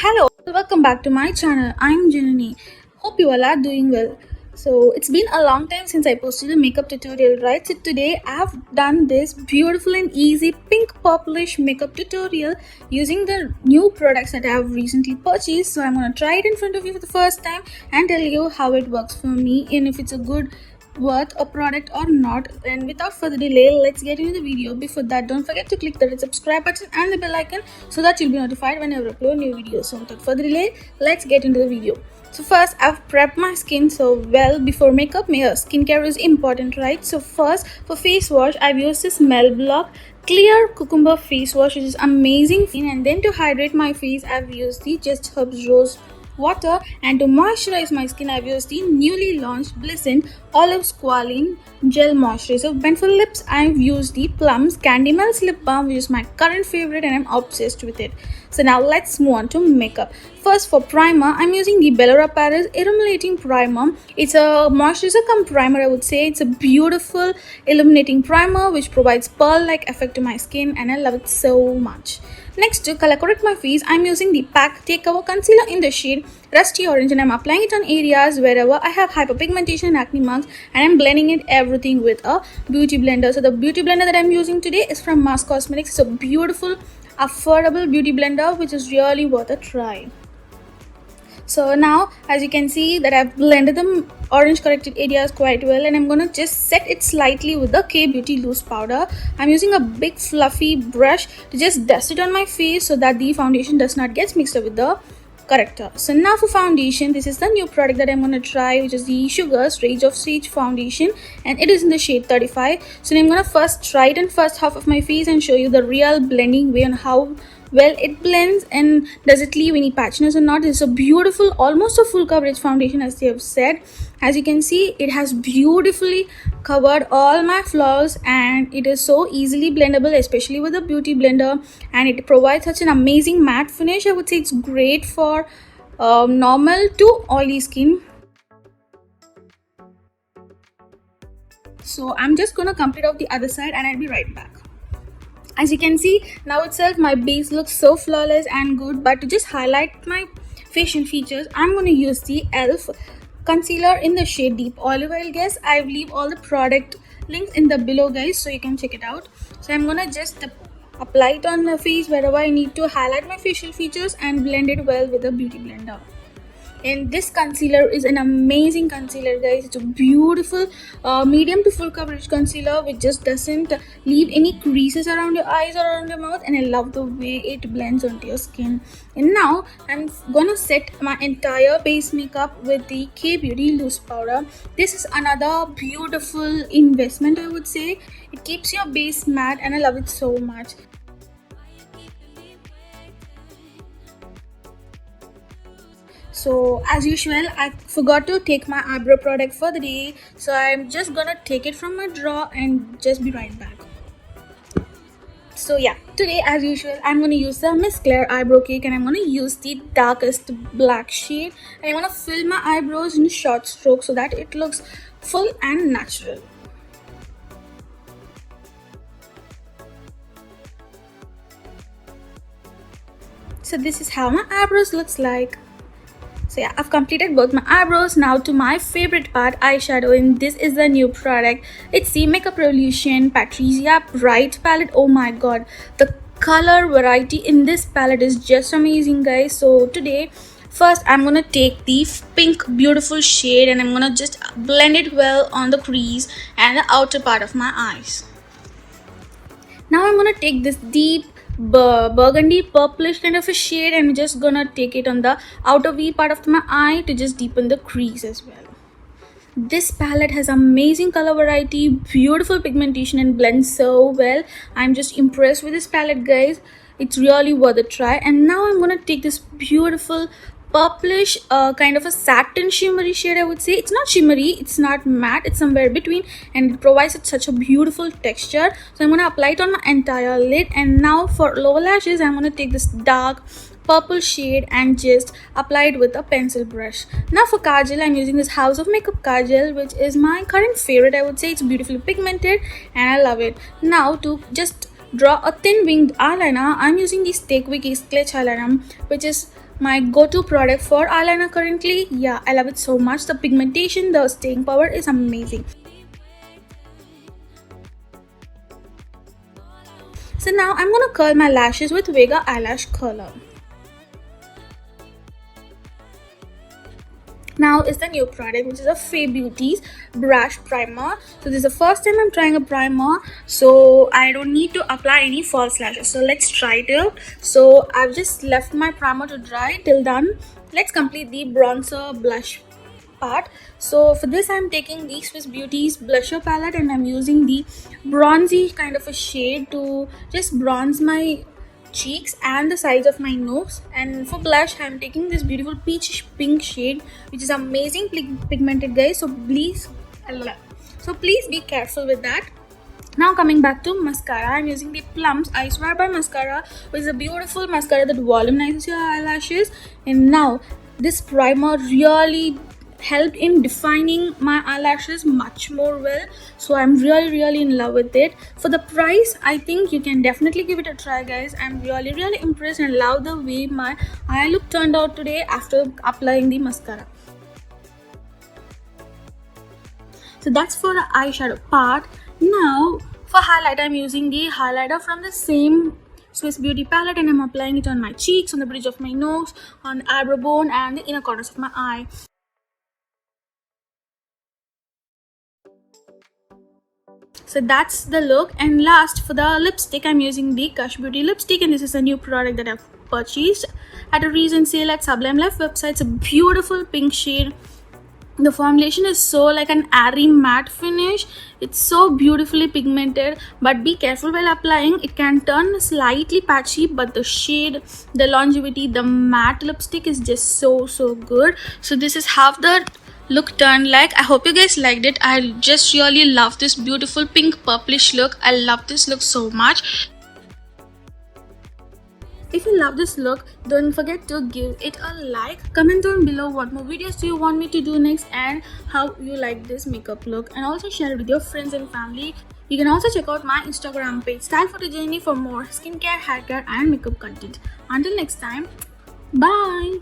Hello, welcome back to my channel. I'm Janani. Hope you all are doing well. So it's been a long time since I posted a makeup tutorial, right? So today I've done this beautiful and easy pink purplish makeup tutorial using the new products that I have recently purchased. So I'm gonna try it in front of you for the first time and tell you how it works for me and if it's a good worth a product or not. And without further delay, let's get into the video. Before that, don't forget to click the red subscribe button and the bell icon so that you'll be notified whenever I upload new videos. So without further delay, let's get into the video. So first, I've prepped my skin so well. Before makeup, skincare is important, right? So first, for face wash, I've used this Melblok clear cucumber face wash, which is amazing. And then to hydrate my face, I've used the Just Herbs Rose water, and to moisturize my skin I've used the newly launched Blissant Olive Squalene Gel Moisturizer. And for lips I've used the Plum's Candy Melts Lip Balm, which is my current favorite and I'm obsessed with it. So now let's move on to makeup. First, for primer, I'm using the Belora Paris Illuminating Primer. It's a moisturizer cum primer, I would say. It's a beautiful illuminating primer which provides pearl-like effect to my skin and I love it so much. Next, to color correct my face, I'm using the PAC Takeover Concealer in the shade Rusty Orange and I'm applying it on areas wherever I have hyperpigmentation and acne marks, and I'm blending it everything with a beauty blender. So the beauty blender that I'm using today is from Mass Cosmetics. It's a beautiful, affordable beauty blender which is really worth a try. So now, as you can see that I've blended the orange corrected areas quite well, and I'm gonna just set it slightly with the K Beauty loose powder. I'm using a big fluffy brush to just dust it on my face so that the foundation does not get mixed up with the corrector. So now for foundation, this is the new product that I'm gonna try, which is the Sugar's Rage of Sage foundation, and it is in the shade 35. So I'm gonna first try it in first half of my face and show you the real blending way on how well it blends and does it leave any patchiness or not. It's a beautiful, almost a full coverage foundation, as they have said. As you can see, it has beautifully covered all my flaws and it is so easily blendable, especially with the beauty blender, and it provides such an amazing matte finish. I would say it's great for normal to oily skin. So I'm just gonna complete off the other side and I'll be right back. As you can see, now itself my base looks so flawless and good, but to just highlight my facial features, I'm going to use the e.l.f. concealer in the shade Deep Olive Oil. Guys, I leave all the product links in the below, guys, so you can check it out. So I'm going to just apply it on the face wherever I need to highlight my facial features and blend it well with a beauty blender. And this concealer is an amazing concealer, guys. It's a beautiful medium to full coverage concealer which just doesn't leave any creases around your eyes or around your mouth, and I love the way it blends onto your skin. And now I'm gonna set my entire base makeup with the K Beauty loose powder. This is another beautiful investment, I would say. It keeps your base matte and I love it so much. So as usual, I forgot to take my eyebrow product for the day, so I'm just gonna take it from my drawer and just be right back. So yeah, today as usual I'm gonna use the Miss Clair eyebrow cake, and I'm gonna use the darkest black shade, and I'm gonna fill my eyebrows in short strokes so that it looks full and natural. So this is how my eyebrows looks like. So yeah, I've completed both my eyebrows. Now to my favorite part, eyeshadow, and this is the new product. It's the Makeup Revolution Patricia Bright palette. Oh my god, the color variety in this palette is just amazing, guys. So today, first I'm gonna take the pink beautiful shade and I'm gonna just blend it well on the crease and the outer part of my eyes. Now I'm gonna take this deep burgundy purplish kind of a shade and I'm just gonna take it on the outer V part of my eye to just deepen the crease as well. This palette has amazing color variety, beautiful pigmentation, and blends so well. I'm just impressed with this palette, guys. It's really worth a try. And now I'm gonna take this beautiful purplish kind of a satin shimmery shade, I would say. It's not shimmery, it's not matte, it's somewhere between, and it provides such a beautiful texture. So I'm going to apply it on my entire lid. And now for lower lashes, I'm going to take this dark purple shade and just apply it with a pencil brush. Now for Kajal, I'm using this House of Makeup Kajal, which is my current favorite, I would say. It's beautifully pigmented and I love it. Now to just draw a thin winged eyeliner, I'm using the Stay Quick Sketch eyeliner, which is my go-to product for eyeliner currently. Yeah, I love it so much. The pigmentation, the staying power is amazing. So now I'm gonna curl my lashes with Vega eyelash curler. Now is the new product, which is a Beauties brush primer. So this is the first time I'm trying a primer, so I don't need to apply any false lashes. So let's try it out. So I've just left my primer to dry till done. Let's complete the bronzer blush part. So for this I'm taking the Swiss Beauties blusher palette, and I'm using the bronzy kind of a shade to just bronze my cheeks and the sides of my nose. And for blush I'm taking this beautiful peachish pink shade, which is amazing pigmented, guys, so please be careful with that. Now coming back to mascara, I'm using the Plum's I Swear by mascara, which is a beautiful mascara that volumizes your eyelashes. And now this primer really helped in defining my eyelashes much more well, so I'm really in love with it. For the price, I think you can definitely give it a try, guys. I'm really impressed and love the way my eye look turned out today after applying the mascara. So that's for the eyeshadow part. Now for highlight, I'm using the highlighter from the same Swiss Beauty palette, and I'm applying it on my cheeks, on the bridge of my nose, on the eyebrow bone, and the inner corners of my eye. So that's the look. And last, for the lipstick, I'm using the Gush Beauty lipstick, and this is a new product that I've purchased at a recent sale at Sublime Life website. It's a beautiful pink shade. The formulation is so like an airy matte finish. It's so beautifully pigmented, but be careful while applying. It can turn slightly patchy, but the shade, the longevity, the matte lipstick is just so good. So this is how the look turned like. I hope you guys liked it. I just really love this beautiful pink purplish look. I love this look so much. If you love this look, don't forget to give it a like. Comment down below what more videos do you want me to do next, and how you like this makeup look, and also share it with your friends and family. You can also check out my Instagram page stylefitwithjanu for more skincare, haircare and makeup content. Until next time, bye.